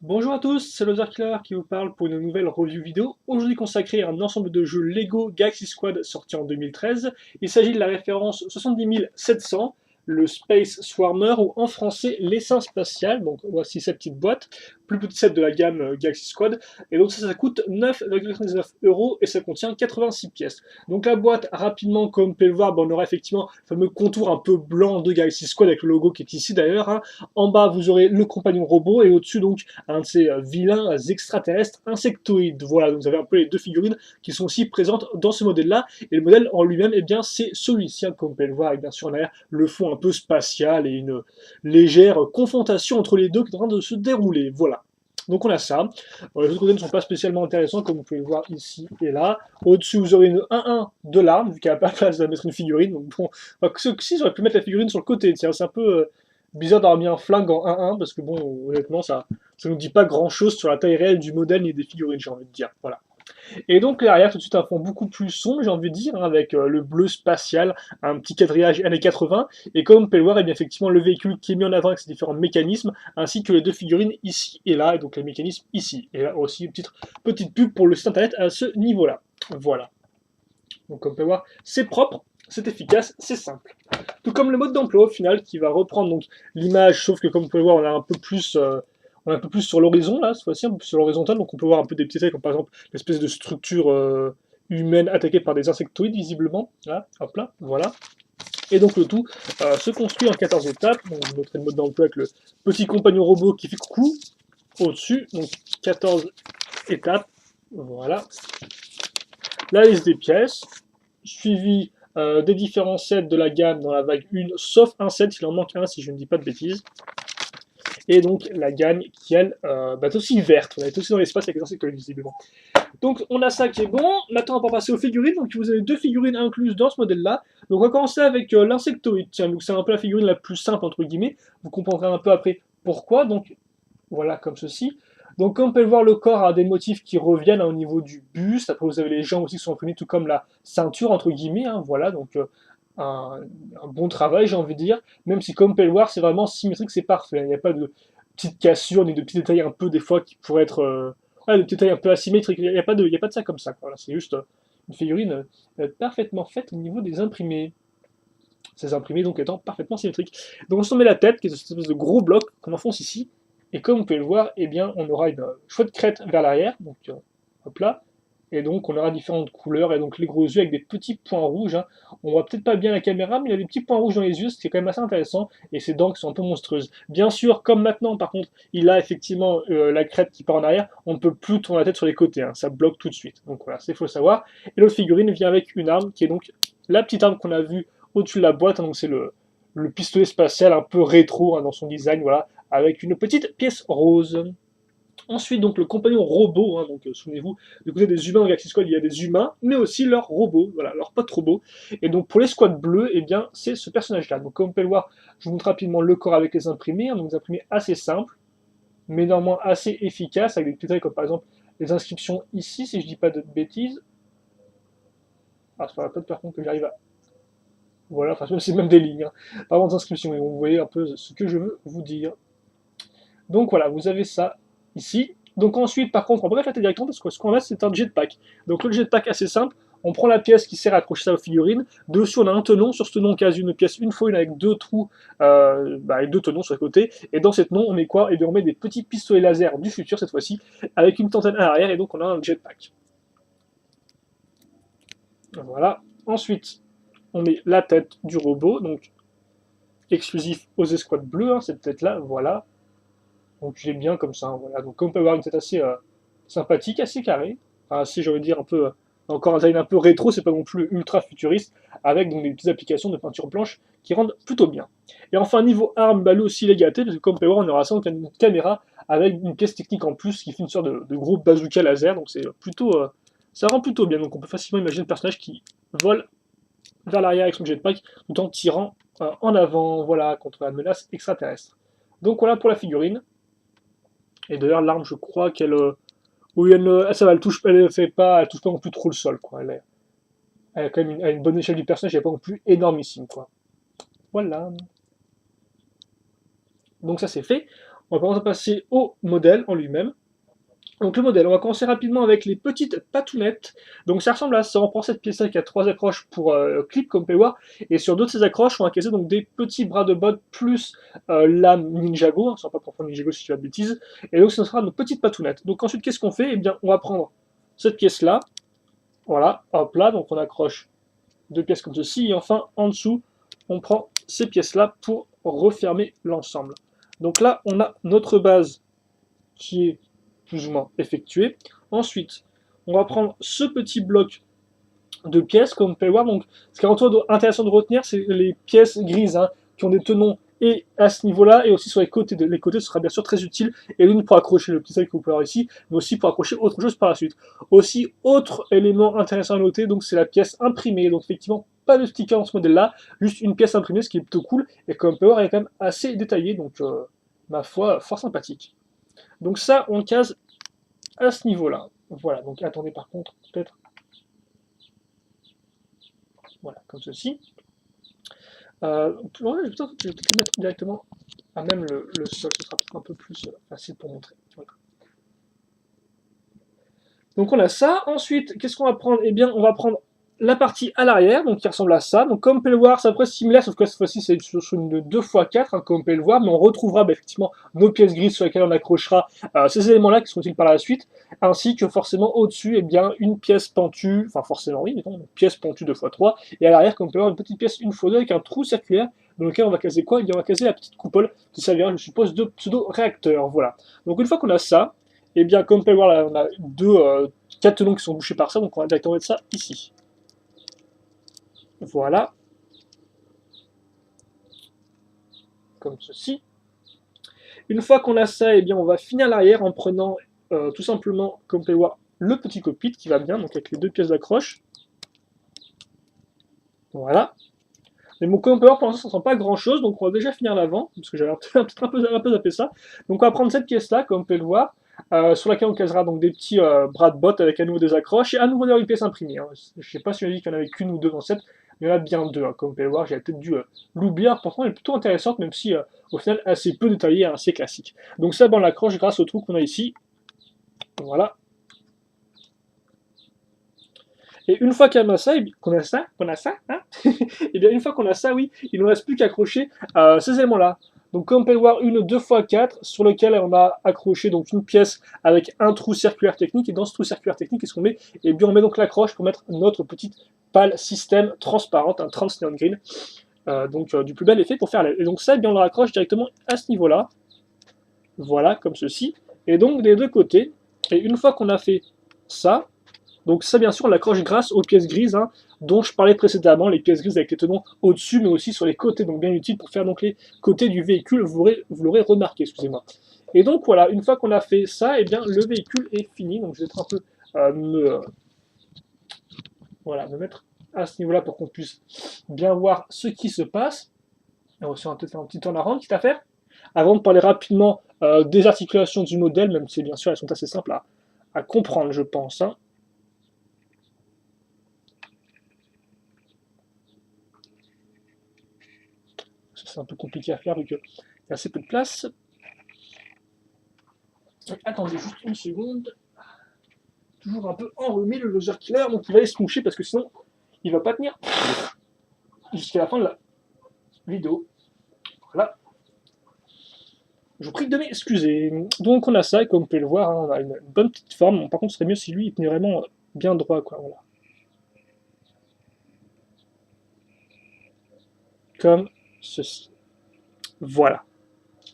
Bonjour à tous, c'est Killer qui vous parle pour une nouvelle review vidéo, aujourd'hui consacrée à un ensemble de jeux Lego Galaxy Squad sorti en 2013. Il s'agit de la référence 70700, le Space Swarmer, ou en français l'essaim spatial. Donc voici cette petite boîte, plus petit set de la gamme Galaxy Squad, et donc ça coûte 9,99 € et ça contient 86 pièces. Donc la boîte, rapidement, comme vous pouvez le voir, on aura effectivement le fameux contour un peu blanc de Galaxy Squad avec le logo qui est ici d'ailleurs, hein. En bas, vous aurez le compagnon robot, et au-dessus, donc, un de ces vilains extraterrestres insectoïdes. Voilà, donc vous avez un peu les deux figurines qui sont aussi présentes dans ce modèle-là. Et le modèle en lui-même, eh bien, c'est celui-ci, hein, comme vous pouvez le voir, et bien sûr, en arrière, le fond un peu spatial et une légère confrontation entre les deux qui est en train de se dérouler. Voilà. Donc on a ça. Les autres côtés ne sont pas spécialement intéressants, comme vous pouvez le voir ici et là. Au-dessus, vous aurez une 1-1 de l'arme, vu qu'il n'y a pas place de mettre une figurine. Donc bon, si j'aurais pu mettre la figurine sur le côté, tiens, c'est un peu bizarre d'avoir mis un flingue en 1-1, parce que bon, honnêtement, ça nous dit pas grand chose sur la taille réelle du modèle ni des figurines, j'ai envie de dire. Voilà. Et donc derrière, tout de suite un fond beaucoup plus sombre, j'ai envie de dire, hein, avec le bleu spatial, un petit quadrillage années 80, et comme vous pouvez le voir, et bien effectivement le véhicule qui est mis en avant avec ses différents mécanismes, ainsi que les deux figurines ici et là, et donc les mécanismes ici. Et là aussi une petite pub pour le site internet à ce niveau-là. Voilà. Donc comme vous pouvez voir, c'est propre, c'est efficace, c'est simple. Tout comme le mode d'emploi au final qui va reprendre donc l'image, sauf que comme vous pouvez voir, on a un peu plus sur l'horizon là, cette fois-ci, un peu plus sur l'horizontale, donc on peut voir un peu des petits détails comme par exemple l'espèce de structure humaine attaquée par des insectoïdes visiblement. Là, hop là, voilà. Et donc le tout se construit en 14 étapes. Donc je vous montrerai le mode d'emploi avec le petit compagnon robot qui fait coucou au-dessus. Donc 14 étapes. Voilà. La liste des pièces, suivi des différents sets de la gamme dans la vague 1, sauf un set, il en manque un si je ne dis pas de bêtises. Et donc la gamme qui, elle, est aussi verte. On est aussi dans l'espace avec les insectes visiblement. Donc on a ça qui est bon. Maintenant on va passer aux figurines. Donc vous avez deux figurines incluses dans ce modèle-là. Donc on va commencer avec l'insectoïde. Tiens, donc c'est un peu la figurine la plus simple entre guillemets. Vous comprendrez un peu après pourquoi. Donc voilà, comme ceci. Donc comme on peut le voir, le corps a des motifs qui reviennent, hein, au niveau du buste. Après vous avez les jambes aussi qui sont imprimées, tout comme la ceinture entre guillemets, hein, voilà, donc un, un bon travail j'ai envie de dire. Même si comme on peut le voir, c'est vraiment symétrique, c'est parfait, hein. Il n'y a pas de petites cassures ni de petits détails un peu des fois qui pourraient être ouais, de petits détails un peu asymétriques. Il n'y a, pas de ça comme ça, quoi. Voilà, c'est juste une figurine parfaitement faite au niveau des imprimés. Ces imprimés donc étant parfaitement symétriques. Donc on se met la tête, qui est cette espèce de gros bloc qu'on enfonce ici, et comme vous pouvez le voir, eh bien, on aura une chouette crête vers l'arrière, donc hop là, et donc on aura différentes couleurs, et donc les gros yeux avec des petits points rouges, hein. On voit peut-être pas bien la caméra, mais il y a des petits points rouges dans les yeux, ce qui est quand même assez intéressant, et ses dents qui sont un peu monstrueuses. Bien sûr, comme maintenant, par contre, il a effectivement la crête qui part en arrière, on ne peut plus tourner la tête sur les côtés, hein, ça bloque tout de suite. Donc voilà, c'est faut le savoir. Et l'autre figurine vient avec une arme, qui est donc la petite arme qu'on a vue au-dessus de la boîte, hein, donc c'est le pistolet spatial un peu rétro, hein, dans son design, voilà, avec une petite pièce rose. Ensuite, donc le compagnon robot, hein, donc souvenez-vous, du côté des humains dans Galaxy Squad, il y a des humains, mais aussi leurs robots, voilà, leurs potes robots. Et donc pour les squads bleus, eh bien c'est ce personnage-là. Donc comme vous pouvez le voir, je vous montre rapidement le corps avec les imprimés, hein, donc des imprimés assez simples, mais néanmoins assez efficaces, avec des petits détails comme par exemple les inscriptions ici, si je dis pas de bêtises. Ah, ça va peut-être par contre que j'arrive à voilà, enfin c'est même des lignes, hein, avant d'inscription, et vous voyez un peu ce que je veux vous dire. Donc voilà, vous avez ça ici. Donc ensuite, par contre, on peut pas faire directement parce que ce qu'on a, c'est un jetpack. Donc le jetpack assez simple, on prend la pièce qui sert à accrocher ça aux figurines. Dessus, on a un tenon. Sur ce tenon, on case une pièce une fois une avec deux trous, et deux tenons sur les côtés. Et dans cette tenon, on met quoi? Et bien on met des petits pistolets laser du futur cette fois-ci, avec une antenne à l'arrière, et donc on a un jetpack. Voilà. Ensuite, on met la tête du robot, donc exclusif aux escouades bleues, hein, cette tête-là, voilà. Donc j'ai bien comme ça, hein, voilà. Donc comme on peut avoir une tête assez sympathique, assez carrée, enfin, assez, j'ai envie de dire, un peu, encore un design un peu rétro, c'est pas non plus ultra futuriste, avec donc des petites applications de peinture blanche qui rendent plutôt bien. Et enfin, niveau arme, bah, lui aussi il est gâté, parce que comme on peut voir, on aura ça, donc une caméra avec une pièce technique en plus qui fait une sorte de gros bazooka laser, donc c'est plutôt, ça rend plutôt bien. Donc on peut facilement imaginer le personnage qui vole vers l'arrière avec son jetpack, tout en tirant en avant, voilà, contre la menace extraterrestre. Donc voilà pour la figurine. Et d'ailleurs, l'arme, je crois qu'elle. Oui, ça va, elle touche pas non plus trop le sol, quoi. Elle a quand même une bonne échelle du personnage, elle n'est pas non plus énormissime, quoi. Voilà. Donc ça c'est fait. On va commencer à passer au modèle en lui-même. Donc le modèle, on va commencer rapidement avec les petites patounettes. Donc ça ressemble à ça, on prend cette pièce-là qui a 3 accroches pour clip comme on peut le voir, et sur d'autres de ces accroches, on va caser donc des petits bras de botte plus lame Ninjago, hein, ça va pas pour Ninjago si tu as de bêtises, et donc ce sera nos petites patounettes. Donc ensuite, qu'est-ce qu'on fait? Eh bien, on va prendre cette pièce-là, voilà, hop là, donc on accroche deux pièces comme ceci, et enfin, en dessous, on prend ces pièces-là pour refermer l'ensemble. Donc là, on a notre base qui est plus ou moins effectué. Ensuite, on va prendre ce petit bloc de pièces, comme on peut le voir. Donc, ce qui est intéressant de retenir, c'est les pièces grises hein, qui ont des tenons et à ce niveau-là, et aussi sur les côtés. Les côtés, ce sera bien sûr très utile, et l'une pour accrocher le petit sac que vous pouvez voir ici, mais aussi pour accrocher autre chose par la suite. Aussi, autre élément intéressant à noter, donc c'est la pièce imprimée. Donc effectivement, pas de sticker dans ce modèle-là, juste une pièce imprimée, ce qui est plutôt cool, et comme on peut voir, elle est quand même assez détaillée, donc ma foi, fort sympathique. Donc ça, on case à ce niveau-là. Voilà, donc attendez par contre, peut-être. Voilà, comme ceci. Je vais peut-être les mettre directement à même le sol, ce sera peut-être un peu plus facile pour montrer. Voilà. Donc on a ça. Ensuite, qu'est-ce qu'on va prendre? Eh bien, on va prendre la partie à l'arrière, donc qui ressemble à ça. Donc comme on peut le voir, c'est à peu près similaire, sauf que cette fois-ci c'est sur une 2x4, hein, comme on peut le voir, mais on retrouvera effectivement nos pièces grises sur lesquelles on accrochera ces éléments-là qui sont utiles par la suite, ainsi que forcément au-dessus, eh bien, une pièce pentue, enfin forcément oui, mettons, une pièce pentue 2x3, et à l'arrière, comme on peut le voir, une petite pièce 1x2 avec un trou circulaire dans lequel on va caser quoi? Eh bien, on va caser la petite coupole qui servira, je suppose, de pseudo-réacteur. Voilà. Donc une fois qu'on a ça, eh bien, comme on peut le voir, là, on a quatre tenons qui sont bouchés par ça, donc on va directement mettre ça ici. Voilà. Comme ceci. Une fois qu'on a ça, eh bien, on va finir l'arrière en prenant tout simplement, comme vous pouvez voir, le petit cockpit qui va bien, donc avec les deux pièces d'accroche. Voilà. Mais mon comme on peut voir, pour l'instant, ça ne sent pas grand chose, donc on va déjà finir l'avant, parce que j'avais peut-être un peu zappé ça. Donc on va prendre cette pièce-là, comme vous pouvez le voir, sur laquelle on casera donc des petits bras de botte avec à nouveau des accroches, et à nouveau une pièce imprimée. Hein. Je ne sais pas si on a dit qu'il y en avait qu'une ou deux dans cette, il y en a bien deux, hein. Comme vous pouvez le voir, j'ai peut-être dû l'oublier, pourtant elle est plutôt intéressante, même si au final assez peu détaillée et assez classique. Donc ça, on l'accroche grâce au trou qu'on a ici. Voilà. Et une fois qu'on a ça, hein et bien une fois qu'on a ça, oui, il ne nous reste plus qu'à accrocher ces éléments-là. Donc comme on peut le voir, une 2x4 sur lequel on a accroché donc une pièce avec un trou circulaire technique. Et dans ce trou circulaire technique, qu'est-ce qu'on met? Et bien on met donc l'accroche pour mettre notre petite pale système transparente, un transneon green. Donc du plus bel effet pour faire. Et donc ça, eh bien on le raccroche directement à ce niveau-là. Voilà, comme ceci. Et donc des deux côtés. Et une fois qu'on a fait ça, donc ça, bien sûr, on l'accroche grâce aux pièces grises, hein, dont je parlais précédemment, les pièces grises avec les tenons au-dessus, mais aussi sur les côtés, donc bien utile pour faire donc les côtés du véhicule, vous l'aurez remarqué, excusez-moi. Et donc voilà, une fois qu'on a fait ça, eh bien le véhicule est fini, donc je vais être un peu me mettre à ce niveau-là pour qu'on puisse bien voir ce qui se passe. Et aussi, on va peut-être faire un petit tour en arrière, quitte à faire. Avant de parler rapidement des articulations du modèle, même si bien sûr elles sont assez simples à comprendre, je pense. Hein. C'est un peu compliqué à faire vu qu'il y a assez peu de place. Attendez juste une seconde. Toujours un peu enrhumé le laser killer, donc il va aller se moucher parce que sinon il va pas tenir jusqu'à la fin de la vidéo. Voilà. Je vous prie de m'excuser. Donc on a ça, et comme vous pouvez le voir, hein, on a une bonne petite forme. Par contre, ce serait mieux si lui il tenait vraiment bien droit, quoi. Voilà. Comme ceci. Voilà.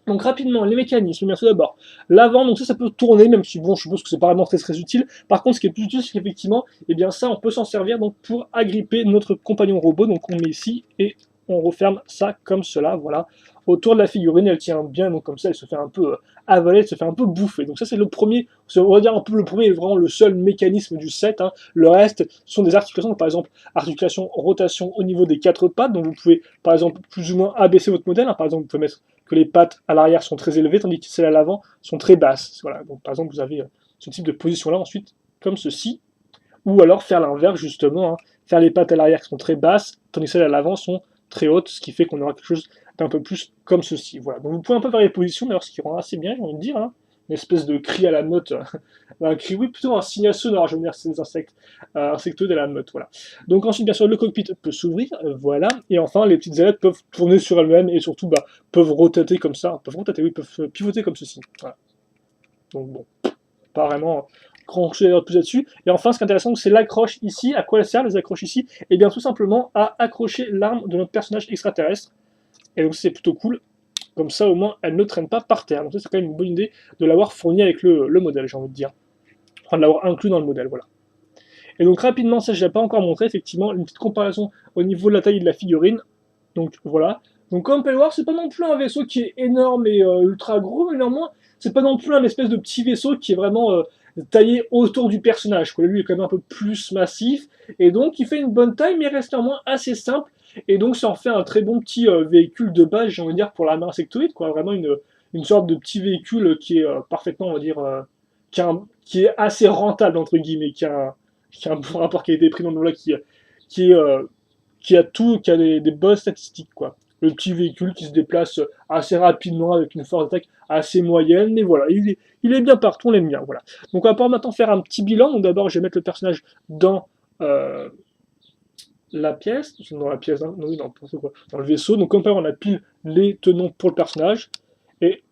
Donc rapidement, les mécanismes, bien sûr d'abord. L'avant, donc ça peut tourner, même si bon, je suppose que c'est pas vraiment très utile. Par contre, ce qui est plus utile, c'est qu'effectivement, eh bien ça, on peut s'en servir donc pour agripper notre compagnon robot. Donc on met ici et on referme ça comme cela, voilà. Autour de la figurine, elle tient bien, donc comme ça, elle se fait un peu avaler, elle se fait un peu bouffer. Donc ça, c'est le premier, on va dire un peu le premier, vraiment le seul mécanisme du set. Hein. Le reste sont des articulations, donc, par exemple, articulation, rotation au niveau des quatre pattes. Donc vous pouvez, par exemple, plus ou moins abaisser votre modèle. Hein. Par exemple, vous pouvez mettre que les pattes à l'arrière sont très élevées, tandis que celles à l'avant sont très basses. Voilà. Donc par exemple, vous avez ce type de position-là ensuite, comme ceci. Ou alors faire l'inverse, justement, hein. Faire les pattes à l'arrière qui sont très basses, tandis que celles à l'avant sont très hautes, ce qui fait qu'on aura quelque chose d'un peu plus comme ceci. Voilà. Donc vous pouvez un peu varier les positions, d'ailleurs, ce qui rend assez bien, j'ai envie de dire. Hein. Une espèce de cri à la meute, un cri, oui, plutôt un signal sonore, je veux dire, c'est des insectes, insectoïdes à la meute, voilà. Donc ensuite, bien sûr, le cockpit peut s'ouvrir, voilà, et enfin, les petites ailettes peuvent tourner sur elles-mêmes, et surtout, bah, peuvent rotater comme ça, oui, peuvent pivoter comme ceci, voilà. Donc bon, pas vraiment grand chose à dire de plus là-dessus. Et enfin, ce qui est intéressant, c'est l'accroche ici. À quoi elle sert, les accroches ici? Eh bien, tout simplement à accrocher l'arme de notre personnage extraterrestre. Et donc, c'est plutôt cool. Comme ça, au moins, elle ne traîne pas par terre. Donc, ça, c'est quand même une bonne idée de l'avoir fourni avec le modèle, j'ai envie de dire. Enfin, de l'avoir inclus dans le modèle, voilà. Et donc, rapidement, ça, je n'ai pas encore montré, effectivement, une petite comparaison au niveau de la taille de la figurine. Donc, voilà. Donc, comme on peut le voir, c'est pas non plus un vaisseau qui est énorme et ultra gros, mais néanmoins, c'est pas non plus un espèce de petit vaisseau qui est vraiment taillé autour du personnage. Quoi. Lui, il est quand même un peu plus massif, et donc, il fait une bonne taille, mais il reste néanmoins assez simple. Et donc, ça en fait un très bon petit véhicule de base, j'ai envie de dire, pour la main insectoïde, quoi. Vraiment une sorte de petit véhicule qui est parfaitement, on va dire, qui est assez rentable, entre guillemets, qui a un bon rapport qualité-prix dans le là, qui, est, qui a tout, qui a des bonnes statistiques, quoi. Le petit véhicule qui se déplace assez rapidement avec une force d'attaque assez moyenne, mais voilà, il est bien partout, on l'aime bien, voilà. Donc on va pouvoir maintenant faire un petit bilan. Donc d'abord, je vais mettre le personnage dans la pièce, dans la pièce, non, oui, dans le vaisseau. Donc comme par on a pile les tenons pour le personnage, et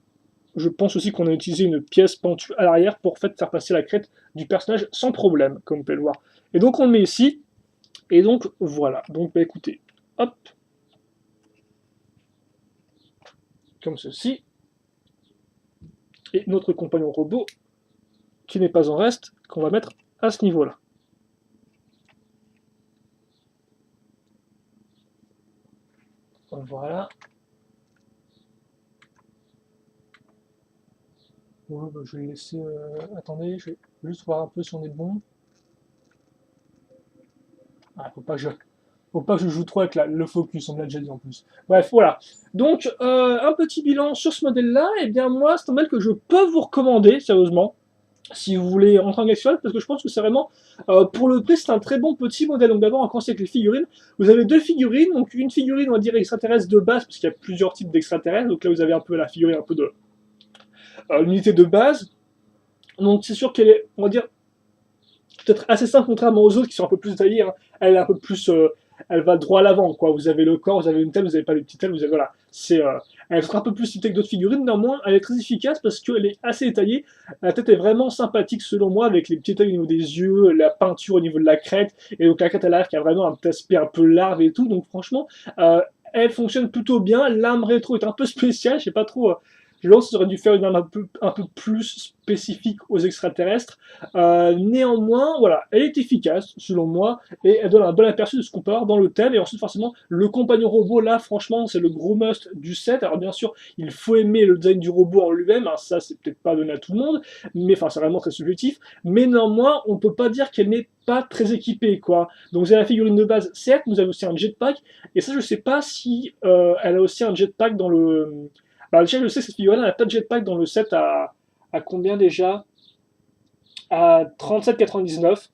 je pense aussi qu'on a utilisé une pièce pentue à l'arrière pour en fait, faire passer la crête du personnage sans problème, comme vous pouvez le voir. Et donc on le met ici, et donc voilà. Donc bah, écoutez, hop, comme ceci, et notre compagnon robot, qui n'est pas en reste, qu'on va mettre à ce niveau-là. Voilà. Ouais, bah, je vais le laisser. Attendez, je vais juste voir un peu si on est bon. Ah, faut pas que je joue trop avec le focus, on me l'a déjà dit en plus. Bref, voilà. Donc, un petit bilan sur ce modèle-là. Et bien, moi, c'est un modèle que je peux vous recommander, sérieusement, si vous voulez rentrer en Gaxual, parce que je pense que c'est vraiment, pour le prix, c'est un très bon petit modèle. Donc, d'abord, on commence avec les figurines. Vous avez deux figurines. Donc, une figurine, on va dire, extraterrestre de base, parce qu'il y a plusieurs types d'extraterrestres. Donc, là, vous avez un peu la figurine, un peu de l'unité de base. Donc, c'est sûr qu'elle est, on va dire, peut-être assez simple contrairement aux autres qui sont un peu plus détaillées. Hein. Elle est un peu plus, elle va droit à l'avant, quoi. Vous avez le corps, vous avez une telle, vous n'avez pas les petites ailes, vous avez voilà. Elle est un peu plus limitée que d'autres figurines, néanmoins, elle est très efficace parce qu'elle est assez détaillée. La tête est vraiment sympathique selon moi, avec les petites ailes au niveau des yeux, la peinture au niveau de la crête, et donc la crête à l'arrière qui a vraiment un aspect un peu larve et tout. Donc franchement, elle fonctionne plutôt bien. L'âme rétro est un peu spéciale, je sais pas trop. Je pense qu'ils auraient dû faire une arme un peu plus spécifique aux extraterrestres. Néanmoins, voilà, elle est efficace, selon moi, et elle donne un bon aperçu de ce qu'on peut avoir dans le thème. Et ensuite, forcément, le compagnon robot, là, franchement, c'est le gros must du set. Alors, bien sûr, il faut aimer le design du robot en lui-même. Hein, ça, c'est peut-être pas donné à tout le monde, mais enfin, c'est vraiment très subjectif. Mais néanmoins, on peut pas dire qu'elle n'est pas très équipée, quoi. Donc, vous avez la figurine de base, certes, vous avez aussi un jetpack, et ça, je sais pas si elle a aussi un jetpack dans le bah, déjà, je sais que cette figurine n'a pas de jetpack dans le set à combien déjà? À 37,99.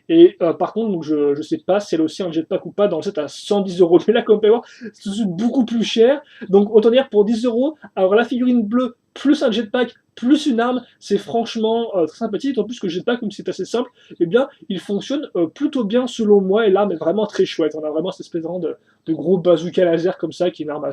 Et par contre, donc je sais pas si elle a aussi un jetpack ou pas dans le set à 110 €. Mais là, comme on peut voir, c'est tout de suite beaucoup plus cher. Donc autant dire pour 10 €, avoir la figurine bleue plus un jetpack plus une arme, c'est franchement très sympathique. D'autant plus que le jetpack, comme c'est assez simple, eh bien, il fonctionne plutôt bien selon moi. Et l'arme est vraiment très chouette. On a vraiment cette espèce de gros bazooka laser comme ça, qui est une arme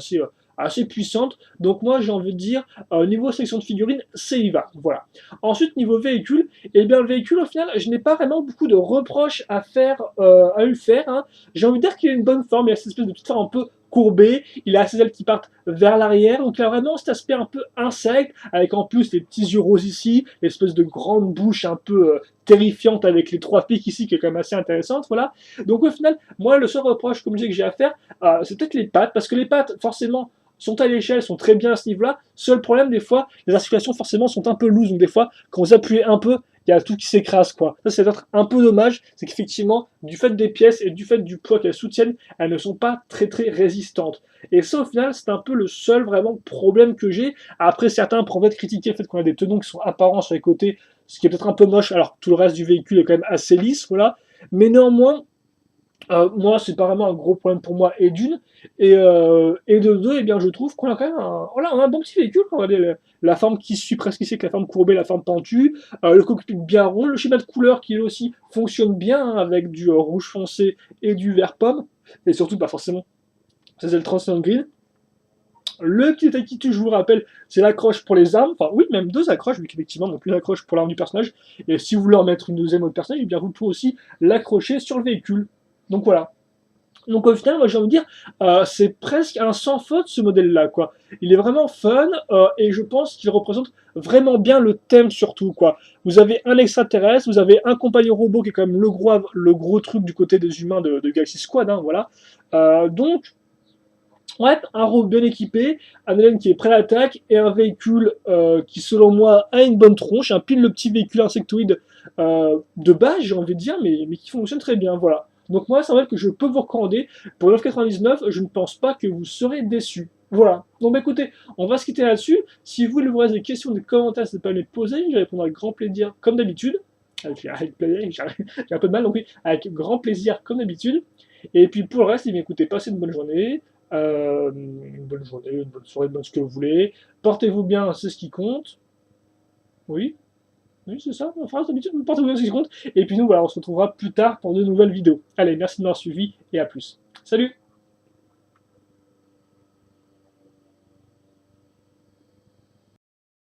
assez puissante. Donc moi, j'ai envie de dire, niveau sélection de figurines, c'est y va. Voilà. Ensuite, niveau véhicule, eh bien, le véhicule, au final, je n'ai pas vraiment beaucoup de reproches à faire, à lui faire. Hein. J'ai envie de dire qu'il a une bonne forme, il a cette espèce de petite forme un peu courbée, il a ses ailes qui partent vers l'arrière, donc il a vraiment cet aspect un peu insecte, avec en plus les petits yeux roses ici, l'espèce de grande bouche un peu terrifiante avec les trois pics ici, qui est quand même assez intéressante, voilà. Donc au final, moi, le seul reproche, comme je dis, que j'ai à faire, c'est peut-être les pattes, parce que les pattes, forcément, sont à l'échelle, sont très bien à ce niveau-là. Seul problème, des fois, les articulations forcément sont un peu loose. Donc des fois, quand vous appuyez un peu, il y a tout qui s'écrase, quoi. Ça, c'est peut-être un peu dommage. C'est qu'effectivement, du fait des pièces et du fait du poids qu'elles soutiennent, elles ne sont pas très très résistantes. Et ça, au final, c'est un peu le seul vraiment problème que j'ai. Après, certains pourraient être critiquer le fait qu'on a des tenons qui sont apparents sur les côtés, ce qui est peut-être un peu moche, alors que tout le reste du véhicule est quand même assez lisse, voilà. Mais néanmoins, Moi, c'est pas vraiment un gros problème pour moi, et d'une, et de deux, eh bien, je trouve qu'on a quand même voilà, on a un bon petit véhicule. Regardez la forme qui suit presque ici, avec la forme courbée, la forme pentue, le cockpit bien rond, le schéma de couleur qui lui aussi fonctionne bien, hein, avec du rouge foncé et du vert pomme, et surtout, pas forcément, c'est le translucent green. Le petit détail qui tue, je vous rappelle, c'est l'accroche pour les armes. Enfin, oui, même deux accroches, vu qu'effectivement, donc une accroche pour l'arme du personnage. Et si vous voulez en mettre une deuxième autre personnage, eh bien, vous pouvez aussi l'accrocher sur le véhicule. Donc voilà. Donc au final, moi j'ai envie de dire, c'est presque un sans faute ce modèle-là, quoi. Il est vraiment fun, et je pense qu'il représente vraiment bien le thème surtout, quoi. Vous avez un extraterrestre, vous avez un compagnon robot qui est quand même le gros truc du côté des humains de Galaxy Squad, hein, voilà. Donc ouais, un robot bien équipé, un alien qui est prêt à l'attaque, et un véhicule qui, selon moi, a une bonne tronche, un pile le petit véhicule insectoïde de base, j'ai envie de dire, mais qui fonctionne très bien, voilà. Donc moi, c'est un modèle que je peux vous recommander. Pour 9,99, je ne pense pas que vous serez déçus. Voilà. Donc bah, écoutez, on va se quitter là-dessus. Si vous voulez des questions, des commentaires, n'hésitez pas à les poser. Je répondrai avec grand plaisir, comme d'habitude. Avec plaisir, j'ai un peu de mal, donc oui, avec grand plaisir, comme d'habitude. Et puis pour le reste, eh bien, écoutez, passez une bonne journée. Une bonne journée, une bonne soirée, une bonne ce que vous voulez. Portez-vous bien, c'est ce qui compte. Oui, oui, c'est ça, ma phrase d'habitude, portez-vous bien, c'est ce qui compte. Et puis nous, voilà, on se retrouvera plus tard pour de nouvelles vidéos. Allez, merci de m'avoir suivi et à plus. Salut!